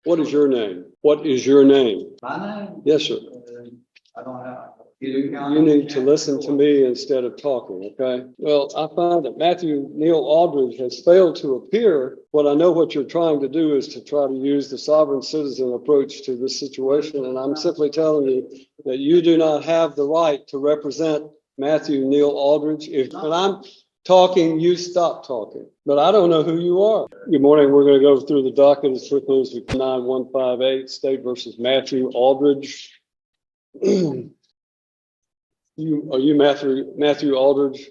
What is your name? What is your name? My name? Yes, sir. I don't have. You need to listen to me instead of talking, okay? Well, I find that Matthew Neil Aldridge has failed to appear. What I know what you're trying to do is to try to use the sovereign citizen approach to this situation, and I'm simply telling you that you do not have the right to represent Matthew Neil Aldridge. When I'm talking, you stop talking. But I don't know who you are. Good morning. We're going to go through the docket as quickly as we can. 9158 State versus Matthew Aldridge. Are you Matthew Aldridge?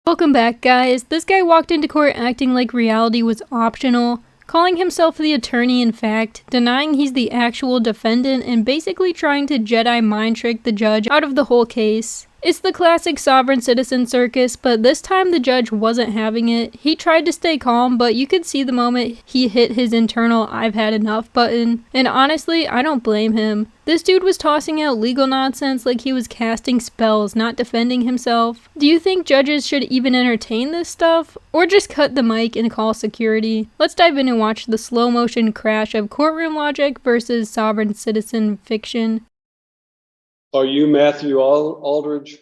Welcome back, guys. This guy walked into court acting like reality was optional, calling himself the attorney in fact, denying he's the actual defendant, and basically trying to Jedi mind trick the judge out of the whole case. It's the classic sovereign citizen circus, but this time the judge wasn't having it. He tried to stay calm, but you could see the moment he hit his internal "I've had enough" button, and honestly, I don't blame him. This dude was tossing out legal nonsense like he was casting spells, not defending himself. Do you think judges should even entertain this stuff? Or just cut the mic and call security? Let's dive in and watch the slow motion crash of courtroom logic versus sovereign citizen fiction. Are you Matthew Aldridge?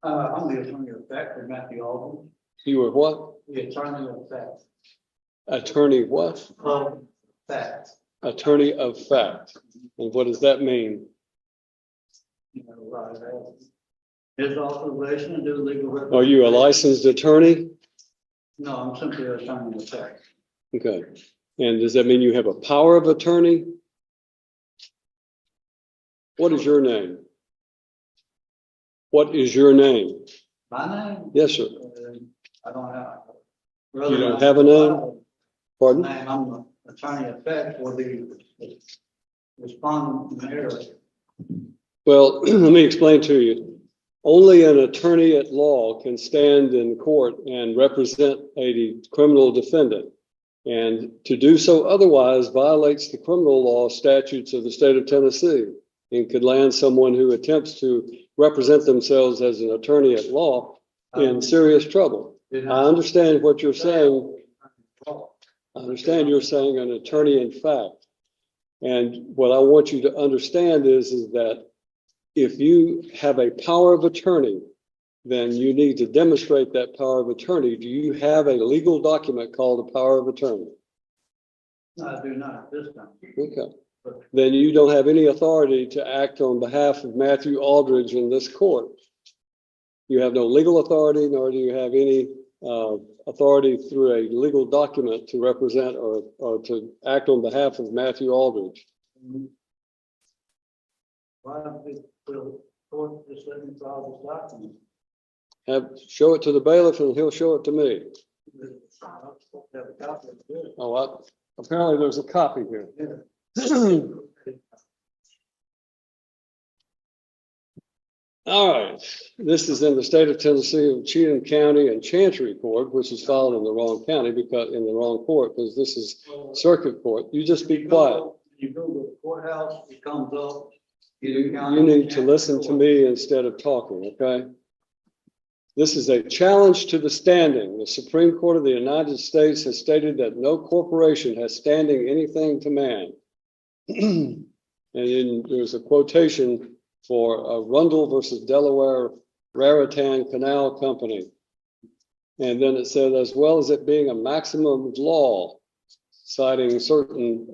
I'm the attorney of fact for Matthew Aldridge. You were what? The attorney of fact. Attorney what? Of fact. Attorney of fact. And what does that mean? You know, right. His authorization to do legal. Are you a licensed attorney? No, I'm simply an attorney of fact. Okay. And does that mean you have a power of attorney? What is your name? What is your name? My name? Yes, sir. I don't have. You don't have a name? Pardon? I'm the attorney of fact for the respondent error. Well, let me explain to you. Only an attorney at law can stand in court and represent a criminal defendant. And to do so otherwise violates the criminal law statutes of the state of Tennessee and could land someone who attempts to represent themselves as an attorney at law in serious trouble. I understand what you're saying. I understand you're saying an attorney in fact. And what I want you to understand is that if you have a power of attorney, then you need to demonstrate that power of attorney. Do you have a legal document called a power of attorney? No, I do not at this time. Okay. Then you don't have any authority to act on behalf of Matthew Aldridge in this court. You have no legal authority, nor do you have any authority through a legal document to represent or to act on behalf of Matthew Aldridge. Why don't the court just let me file this document? Show it to the bailiff and he'll show it to me. Oh, apparently there's a copy here. All right, this is in the state of Tennessee of Cheatham County and Chancery Court, which is filed in the wrong county because in the wrong court, because this is circuit court. You just be quiet. You go to the courthouse, it comes up. You need to listen to me instead of talking, okay? This is a challenge to the standing. The Supreme Court of the United States has stated that no corporation has standing anything to man. And then there's a quotation for Rundle versus Delaware Raritan Canal Company. And then it said, as well as it being a maximum of law, citing certain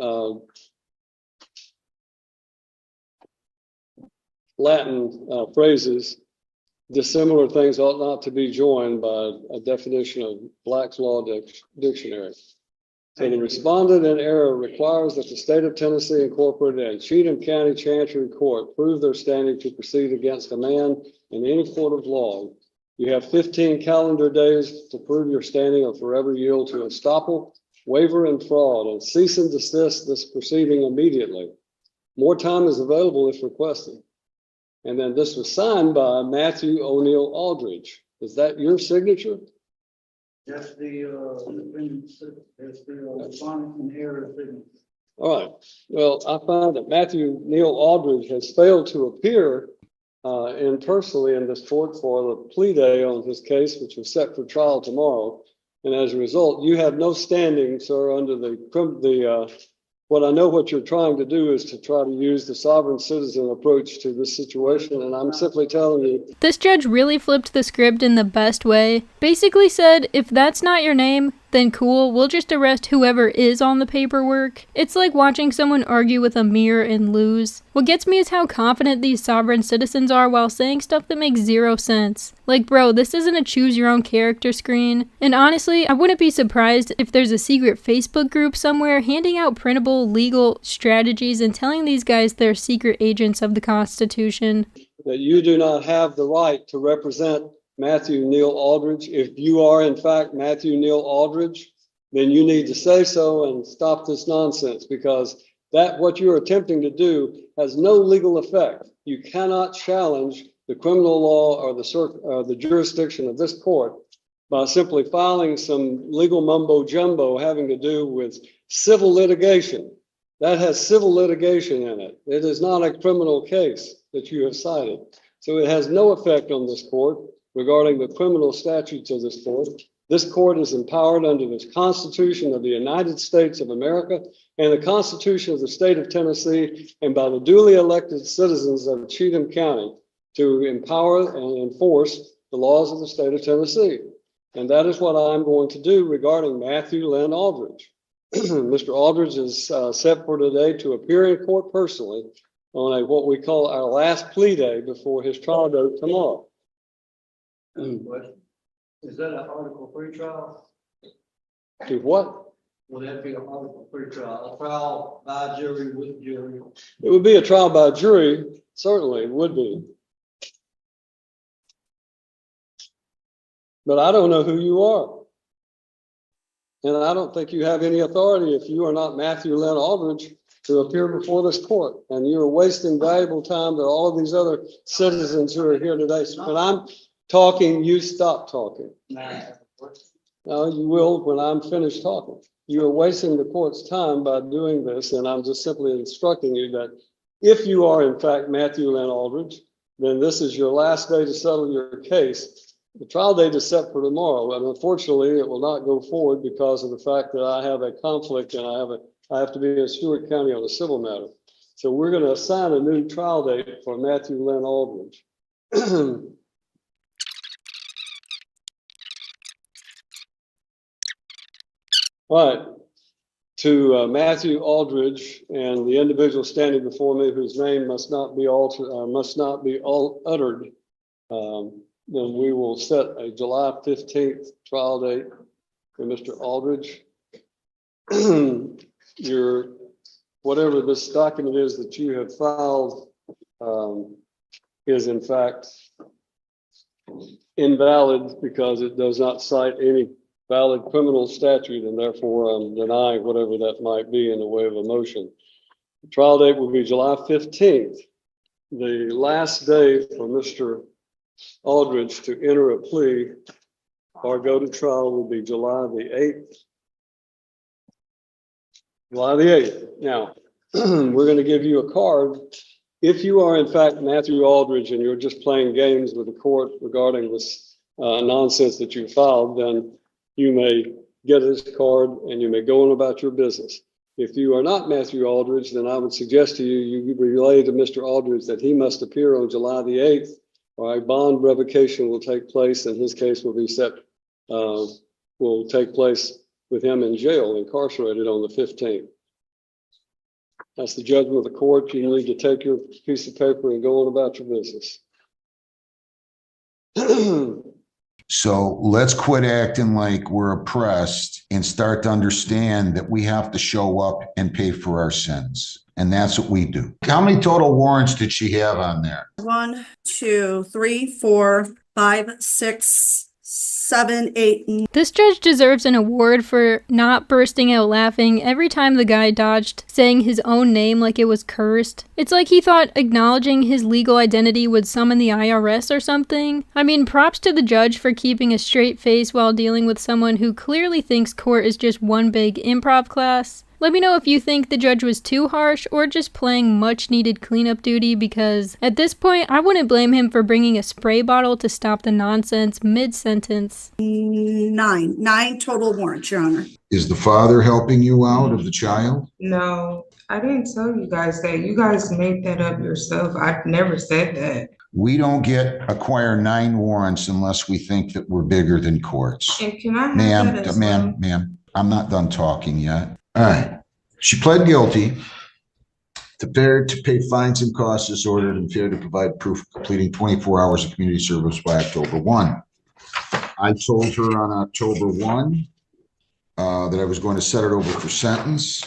Latin phrases, dissimilar things ought not to be joined by a definition of Black's Law Dictionary. So the respondent in error requires that the state of Tennessee Incorporated and Cheatham County Chancery Court prove their standing to proceed against a man in any court of law. You have 15 calendar days to prove your standing or forever yield to estoppel, waiver, and fraud, and cease and desist this proceeding immediately. More time is available if requested. And then this was signed by Matthew O'Neill Aldridge. Is that your signature? That's the respondent in error signature. All right. Well, I find that Matthew Neil Aldridge has failed to appear personally in this court for the plea day on his case, which was set for trial tomorrow. And as a result, you have no standing, sir, under what I know what you're trying to do is to try to use the sovereign citizen approach to this situation. And I'm simply telling you. This judge really flipped the script in the best way. Basically said, if that's not your name, then cool, we'll just arrest whoever is on the paperwork. It's like watching someone argue with a mirror and lose. What gets me is how confident these sovereign citizens are while saying stuff that makes zero sense. Like, bro, this isn't a choose your own character screen. And honestly, I wouldn't be surprised if there's a secret Facebook group somewhere handing out printable legal strategies and telling these guys they're secret agents of the Constitution. That you do not have the right to represent Matthew Neil Aldridge. If you are in fact Matthew Neil Aldridge, then you need to say so and stop this nonsense, because that what you're attempting to do has no legal effect. You cannot challenge the criminal law or the jurisdiction of this court by simply filing some legal mumbo jumbo having to do with civil litigation. That has civil litigation in it. It is not a criminal case that you have cited. So it has no effect on this court regarding the criminal statutes of this court. This court is empowered under the Constitution of the United States of America and the Constitution of the state of Tennessee, and by the duly elected citizens of Cheatham County to empower and enforce the laws of the state of Tennessee. And that is what I'm going to do regarding Matthew Lynn Aldridge. Mr. Aldridge is set for today to appear in court personally on what we call our last plea day before his trial date tomorrow. Is that an Article 3 trial? To what? Will that be an Article 3 trial? A trial by jury with jury? It would be a trial by jury. Certainly it would be. But I don't know who you are. And I don't think you have any authority if you are not Matthew Lynn Aldridge to appear before this court. And you're wasting valuable time to all of these other citizens who are here today. So when I'm talking, you stop talking. No, you will when I'm finished talking. You are wasting the court's time by doing this. And I'm just simply instructing you that if you are in fact Matthew Lynn Aldridge, then this is your last day to settle your case. The trial date is set for tomorrow, and unfortunately, it will not go forward because of the fact that I have a conflict and I have to be in Stewart County on a civil matter. So we're going to assign a new trial date for Matthew Lynn Aldridge. All right, to Matthew Aldridge and the individual standing before me whose name must not be uttered. Then we will set a July 15th trial date for Mr. Aldridge. Whatever this document is that you have filed is in fact invalid because it does not cite any valid criminal statute, and therefore I'm denying whatever that might be in the way of a motion. The trial date will be July 15th. The last day for Mr. Aldridge to enter a plea or go to trial will be July the 8th. July the 8th. Now, we're going to give you a card. If you are in fact Matthew Aldridge and you're just playing games with the court regarding this nonsense that you filed, then you may get this card and you may go on about your business. If you are not Matthew Aldridge, then I would suggest to you, you relay to Mr. Aldridge that he must appear on July the 8th, or a bond revocation will take place, and his case will be will take place with him in jail, incarcerated on the 15th. That's the judgment of the court. You need to take your piece of paper and go on about your business. So let's quit acting like we're oppressed and start to understand that we have to show up and pay for our sins. And that's what we do. How many total warrants did she have on there? 1, 2, 3, 4, 5, 6, 7, 8. This judge deserves an award for not bursting out laughing every time the guy dodged saying his own name like it was cursed. It's like he thought acknowledging his legal identity would summon the IRS or something. I mean, props to the judge for keeping a straight face while dealing with someone who clearly thinks court is just one big improv class. Let me know if you think the judge was too harsh or just playing much needed cleanup duty, because at this point I wouldn't blame him for bringing a spray bottle to stop the nonsense mid-sentence. 9 total warrants, Your Honor. Is the father helping you out of the child? No, I didn't tell you guys that. You guys made that up yourself. I never said that. We don't acquire 9 warrants unless we think that we're bigger than courts. And can I have that as well? Ma'am, I'm not done talking yet. All right. She pled guilty to failure to pay fines and costs as ordered and failure to provide proof of completing 24 hours of community service by October 1. I told her on October 1 that I was going to set it over for sentence,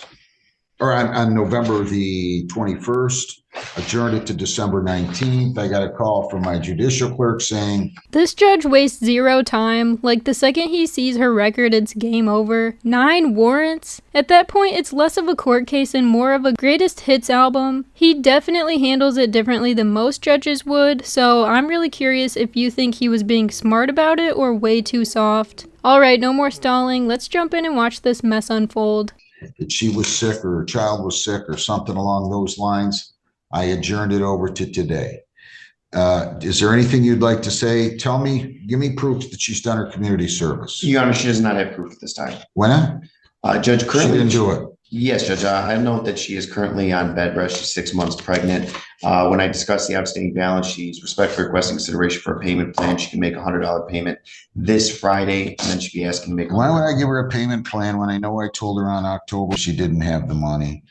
or on November the 21st, adjourned it to December 19th. I got a call from my judicial clerk saying, this judge wastes zero time. Like, the second he sees her record, it's game over. 9 warrants? At that point, it's less of a court case and more of a greatest hits album. He definitely handles it differently than most judges would, so I'm really curious if you think he was being smart about it or way too soft. Alright, no more stalling. Let's jump in and watch this mess unfold. that she was sick or her child was sick or something along those lines. I adjourned it over to today. Is there anything you'd like to say? Tell me, give me proof that she's done her community service. Your Honor, she does not have proof at this time. Why not? Judge, She currently. didn't do it. Yes, Judge, I note that she is currently on bed rest. She's 6 months pregnant. When I discussed the outstanding balance, she's respectfully requesting consideration for a payment plan. She can make $100 payment this Friday, and then she'd be asking to make. Why would I give her a payment plan when I know I told her on October she didn't have the money?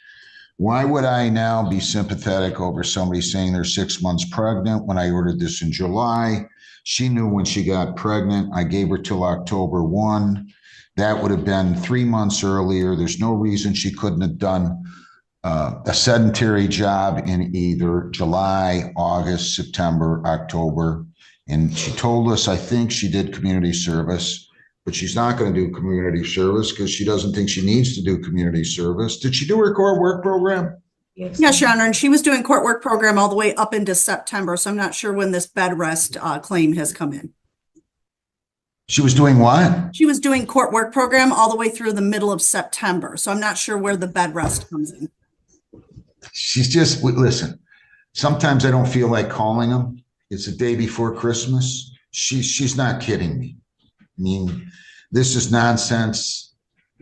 Why would I now be sympathetic over somebody saying they're 6 months pregnant when I ordered this in July? She knew when she got pregnant. I gave her till October 1. That would have been 3 months earlier. There's no reason she couldn't have done a sedentary job in either July, August, September, October. And she told us, I think she did community service, but she's not going to do community service because she doesn't think she needs to do community service. Did she do her court work program? Yes. Yes, Your Honor, and she was doing court work program all the way up into September, so I'm not sure when this bed rest claim has come in. She was doing what? She was doing court work program all the way through the middle of September, so I'm not sure where the bed rest comes in. She's just, listen, sometimes I don't feel like calling them. It's the day before Christmas. She's not kidding me. I mean, this is nonsense.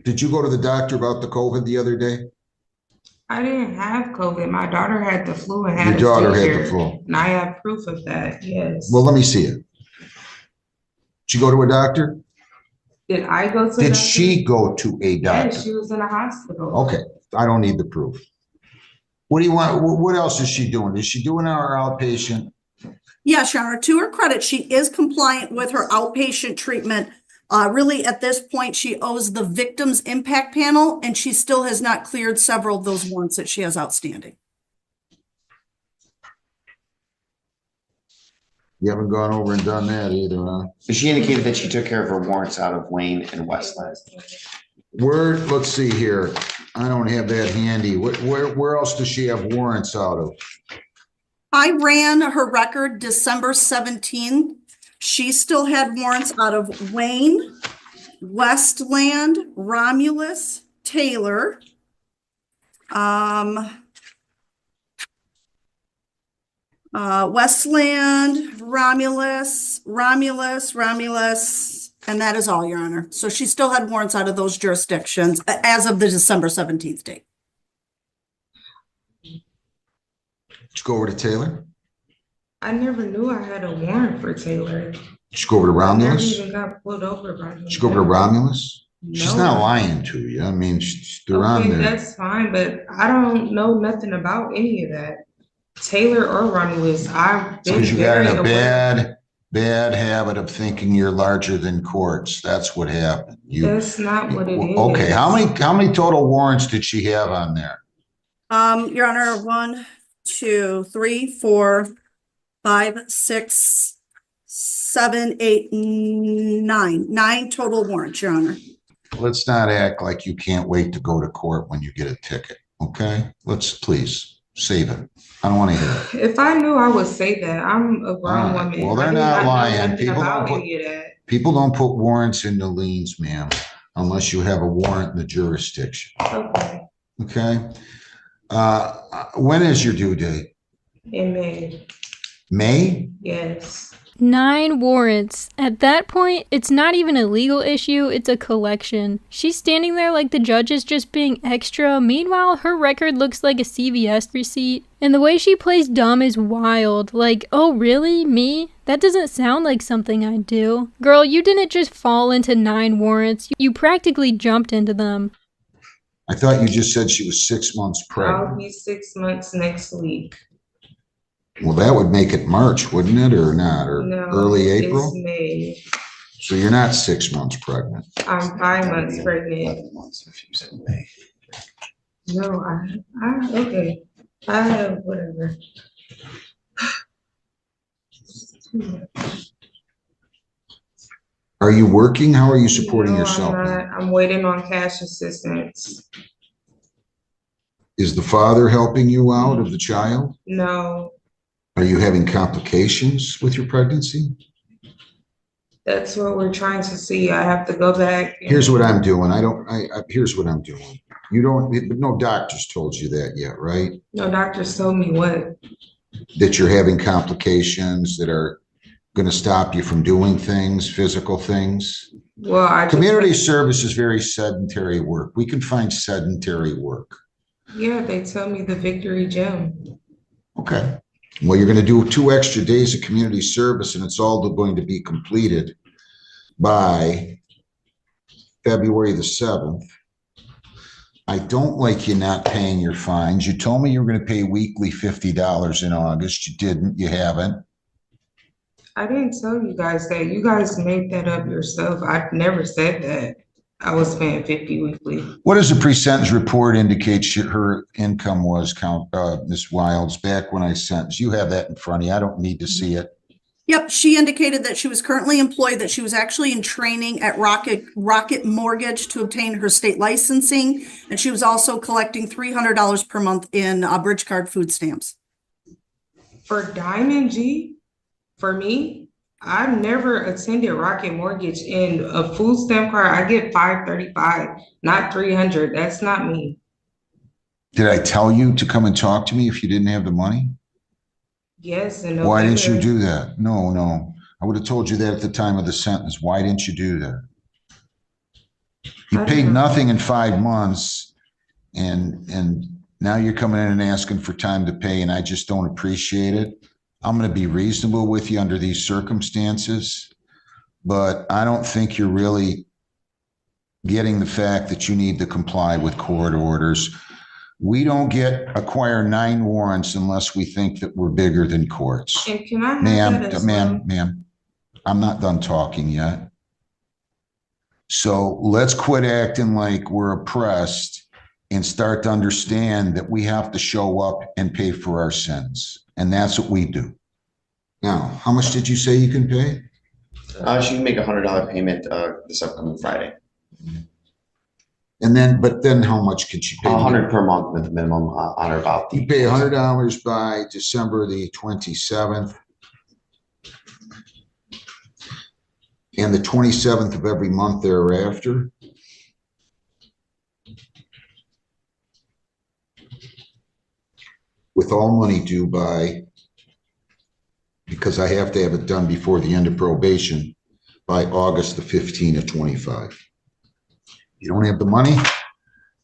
Did you go to the doctor about the COVID the other day? I didn't have COVID. My daughter had the flu and had Your a daughter had seizure, the flu. and I have proof of that. Yes. Well, let me see it. Did you go to a doctor? Did I go to? Did doctor? she go to a doctor? Yes, she was in a hospital. Okay, I don't need the proof. What do you want? What else is she doing? Is she doing our outpatient? Yes, Your Honor, to her credit, she is compliant with her outpatient treatment. Really, at this point, she owes the victim's impact panel, and she still has not cleared several of those warrants that she has outstanding. You haven't gone over and done that either, huh? She indicated that she took care of her warrants out of Wayne and Westland. Let's see here. I don't have that handy. Where else does she have warrants out of? I ran her record December 17th. She still had warrants out of Wayne, Westland, Romulus, Taylor, Westland, Romulus, and that is all, Your Honor. So she still had warrants out of those jurisdictions as of the December 17th date. Did you go over to Taylor? I never knew I had a warrant for Taylor. Did you go over to I never Romulus? even got pulled over by him. Did you go over to Romulus? She's No. not lying to you. I mean, they're on Okay, there. that's fine, but I don't know nothing about any of that. Taylor or Romulus, I've been Because you got very in a aware. bad habit of thinking you're larger than courts. That's what happened. That's not what it is. Okay, how many total warrants did she have on there? Your Honor, 1, 2, 3, 4, 5, 6, 7, 8, 9. 9 total warrants, Your Honor. Let's not act like you can't wait to go to court when you get a ticket, okay? Let's please save it. I don't want to hear it. If I knew, I would say that. I'm a grown All right. woman. Well, they're I do not know lying. nothing People about don't put- any of that. People don't put warrants into liens, ma'am. unless you have a warrant in the jurisdiction. Okay, Okay? When is your due date? in May, May? yes. 9 warrants. At that point, it's not even a legal issue, it's a collection. She's standing there like the judge is just being extra. Meanwhile, her record looks like a CVS receipt. And the way she plays dumb is wild. Like, oh really? Me? That doesn't sound like something I'd do. Girl, you didn't just fall into 9 warrants. You practically jumped into them. I thought you just said she was 6 months I'll pregnant. be 6 months next week. Well, that would make it March, wouldn't it, or not, or No, early it's April? May. So you're not 6 months pregnant. I'm 5 months pregnant. 11 months if you said May. No, okay. I have whatever. Are you working? How are you supporting No, yourself? I'm not. I'm waiting on cash assistance. Is the father helping you out of the child? No, Are you having complications with your pregnancy? that's what we're trying to see. I have to go back. Here's what I'm doing. Here's what I'm doing. You don't, no doctors told you that yet, right? No, doctors told me what? That you're having complications that are going to stop you from doing things, physical things. Well, I just. Community service is very sedentary work. We can find sedentary work. Yeah, they tell me the Victory Gym. Okay. Well, you're going to do 2 extra days of community service, and it's all going to be completed by February the 7th. I don't like you not paying your fines. You told me you were going to pay weekly $50 in August. You didn't. You haven't. I didn't tell you guys that. You guys made that up yourself. I never said that. I was paying 50 weekly. What does the pre-sentence report indicate her income was, Ms. Wilds, back when I sentenced? You have that in front of you. I don't need to see it. Yep, she indicated that she was currently employed, that she was actually in training at Rocket Mortgage to obtain her state licensing, and she was also collecting $300 per month in bridge card food stamps. For Diamond G, for me, I've never attended Rocket Mortgage. In a food stamp card, I get $535, not $300. That's not me. Did I tell you to come and talk to me if you didn't have the money? Yes, and Why didn't you do that? No. I would have told you that at the time of the sentence. Why didn't you do that? You I paid don't know. nothing in 5 months, and now you're coming in and asking for time to pay, and I just don't appreciate it. I'm going to be reasonable with you under these circumstances, but I don't think you're really getting the fact that you need to comply with court orders. We don't acquire 9 warrants unless we think that we're bigger than courts. And can I have that as well? Ma'am, I'm not done talking yet. So let's quit acting like we're oppressed and start to understand that we have to show up and pay for our sins. And that's what we do. Now, how much did you say you can pay? She can make $100 payment this upcoming Friday. But then how much could she pay? 100 per month with the minimum on or about You pay $100 by December the 27th. And the 27th of every month thereafter. With all money due by, because I have to have it done before the end of probation, by August the 15th of 25. You don't have the money,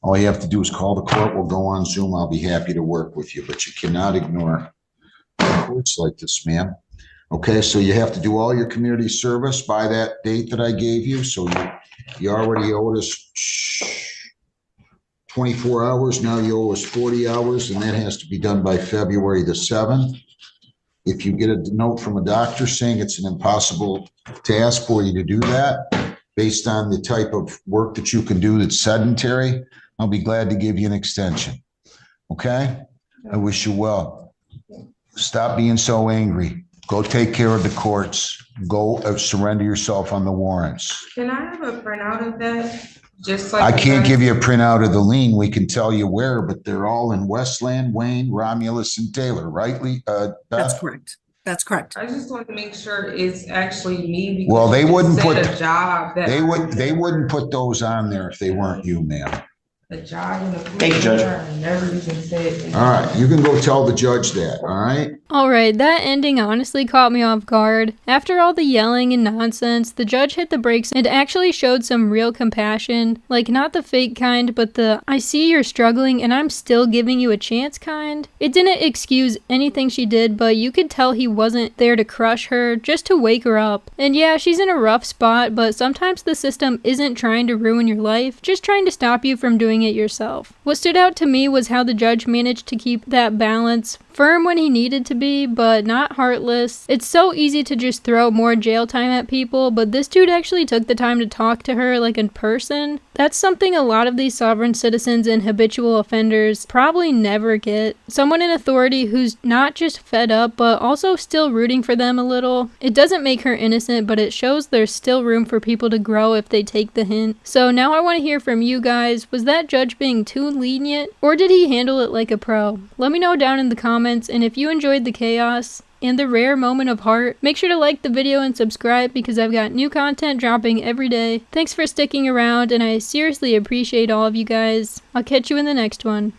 all you have to do is call the court. We'll go on Zoom. I'll be happy to work with you, but you cannot ignore courts like this, ma'am. Okay, so you have to do all your community service by that date that I gave you. So you already owed us 24 hours. Now you owe us 40 hours, and that has to be done by February the 7th. If you get a note from a doctor saying it's an impossible task for you to do that, based on the type of work that you can do that's sedentary, I'll be glad to give you an extension. Okay? I wish you well. Stop being so angry. Go take care of the courts. Go surrender yourself on the warrants. Can I have a printout of that? Just like I can't give you a printout of the lien. We can tell you where, but they're all in Westland, Wayne, Romulus, and Taylor, right, Beth? That's correct. That's correct. I just want to make sure it's actually me. Well, they wouldn't because you put- said a job that They wouldn't put those on there if they weren't you, ma'am. a job in the. Thank you, Judge. I never even said. All right, you can go tell the judge that, all right? Alright, that ending honestly caught me off guard. After all the yelling and nonsense, the judge hit the brakes and actually showed some real compassion. Like, not the fake kind, but the I see you're struggling and I'm still giving you a chance kind. It didn't excuse anything she did, but you could tell he wasn't there to crush her, just to wake her up. And yeah, she's in a rough spot, but sometimes the system isn't trying to ruin your life, just trying to stop you from doing it yourself. What stood out to me was how the judge managed to keep that balance, firm when he needed to be, but not heartless. It's so easy to just throw more jail time at people, but this dude actually took the time to talk to her like in person. That's something a lot of these sovereign citizens and habitual offenders probably never get. Someone in authority who's not just fed up, but also still rooting for them a little. It doesn't make her innocent, but it shows there's still room for people to grow if they take the hint. So now I want to hear from you guys. Was that judge being too lenient, or did he handle it like a pro? Let me know down in the comments. And if you enjoyed the chaos and the rare moment of heart, make sure to like the video and subscribe because I've got new content dropping every day. Thanks for sticking around, and I seriously appreciate all of you guys. I'll catch you in the next one.